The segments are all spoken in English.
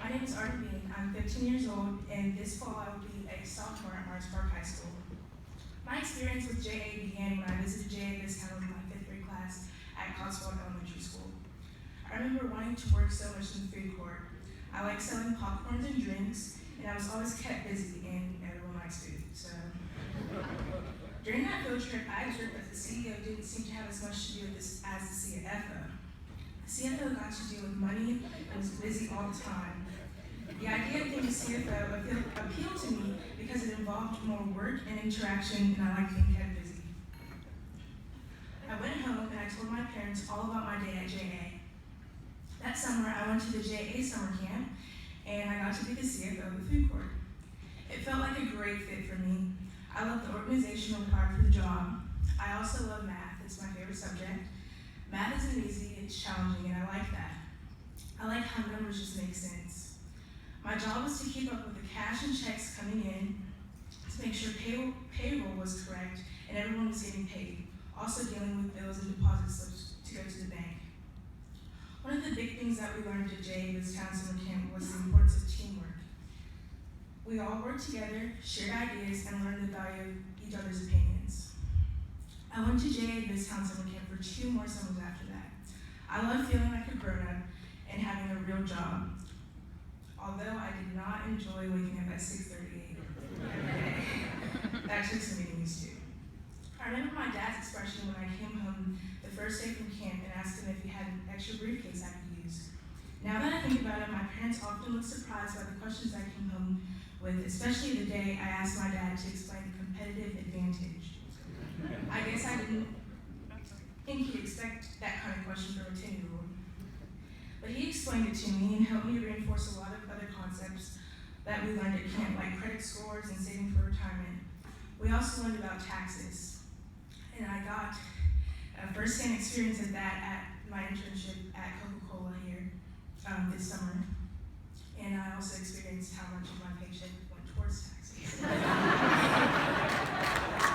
My name is Arden Bean. I'm 15 years old, and this fall I will be a sophomore at Mars Park High School. My experience with JA began when I visited JA this time with my 5th grade class at Cotswold Elementary School. I remember wanting to work so much in the food court. I like selling popcorns and drinks, and I was always kept busy, and everyone likes food, so. During that field trip, I observed that the CEO didn't seem to have as much to do with this as the CFO. The CFO got to deal with money and was busy all the time. The idea of being a CFO appealed to me because it involved more work and interaction, and I like being kept busy. I went home and I told my parents all about my day at JA. That summer, I went to the JA summer camp, and I got to be the CFO of the food court. It felt like a great fit for me. I love the organization required for the job. I also love math. It's my favorite subject. Math isn't easy, it's challenging, and I like that. I like how numbers just make sense. My job was to keep up with the cash and checks coming in, to make sure payroll was correct and everyone was getting paid. Also dealing with bills and deposit slips to go to the bank. One of the big things that we learned at JA this town summer camp was the importance of teamwork. We all worked together, shared ideas, and learned the value of each other's opinions. I went to JA this town summer camp for 2 more summers after that. I love feeling like a grown-up and having a real job, although I did not enjoy waking up at 6:38 every day. That took some getting used to. I remember my dad's expression when I came home the first day from camp and asked him if he had an extra briefcase I could use. Now that I think about it, my parents often look surprised by the questions I came home with, especially the day I asked my dad to explain the competitive advantage. I guess I didn't think he'd expect that kind of question from a 10-year-old. But he explained it to me and helped me reinforce a lot of other concepts that we learned at camp, like credit scores and saving for retirement. We also learned about taxes, and I got a first-hand experience of that at my internship at Coca-Cola here this summer. And I also experienced how much of my paycheck went towards taxes.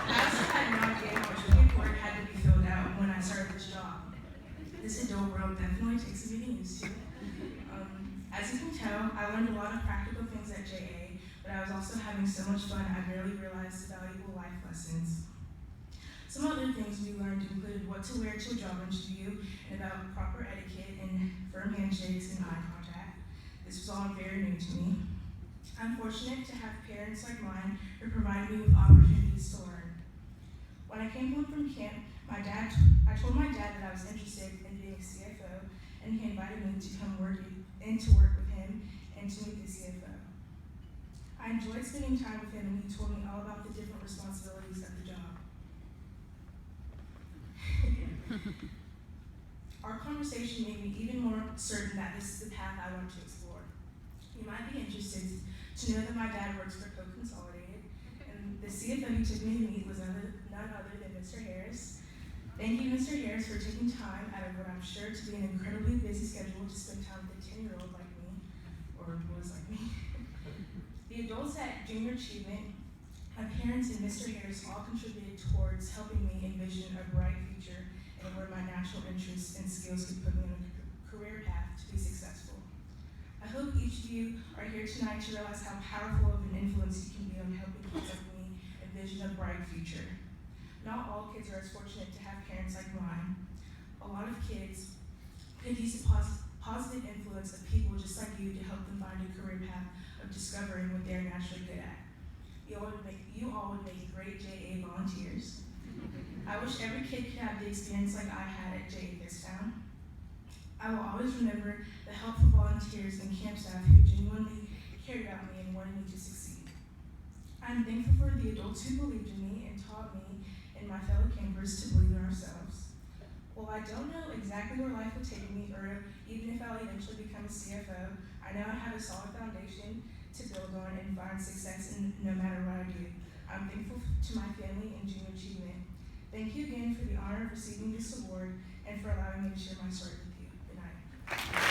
I also had no idea how much paperwork had to be filled out when I started this job. This adult world definitely takes some getting used to. As you can tell, I learned a lot of practical things at JA, but I was also having so much fun I barely realized the valuable life lessons. Some other things we learned included what to wear to a job interview and about proper etiquette and firm handshakes and eye contact. This was all very new to me. I'm fortunate to have parents like mine who provide me with opportunities to learn. When I came home from camp, I told my dad that I was interested in being a CFO, and he invited me to come work with him and to meet the CFO. I enjoyed spending time with him, and he told me all about the different responsibilities of the job. Our conversation made me even more certain that this is the path I want to explore. You might be interested to know that my dad works for Coke Consolidated, and the CFO who took me to meet was none other than Mr. Harris. Thank you, Mr. Harris, for taking time out of what I'm sure to be an incredibly busy schedule to spend time with a 10-year-old like me, or was like me. The adults at Junior Achievement, my parents, and Mr. Harris all contributed towards helping me envision a bright future and where my natural interests and skills could put me on a career path to be successful. I hope each of you are here tonight to realize how powerful of an influence you can be on helping kids like me envision a bright future. Not all kids are as fortunate to have parents like mine. A lot of kids could use a positive influence of people just like you to help them find a career path of discovering what they're naturally good at. You all would make great JA volunteers. I wish every kid could have the experience like I had at JA this town. I will always remember the helpful volunteers and camp staff who genuinely cared about me and wanted me to succeed. I'm thankful for the adults who believed in me and taught me and my fellow campers to believe in ourselves. While I don't know exactly where life will take me, or even if I'll eventually become a CFO, I know I have a solid foundation to build on and find success in no matter what I do. I'm thankful to my family and Junior Achievement. Thank you again for the honor of receiving this award and for allowing me to share my story with you. Good night.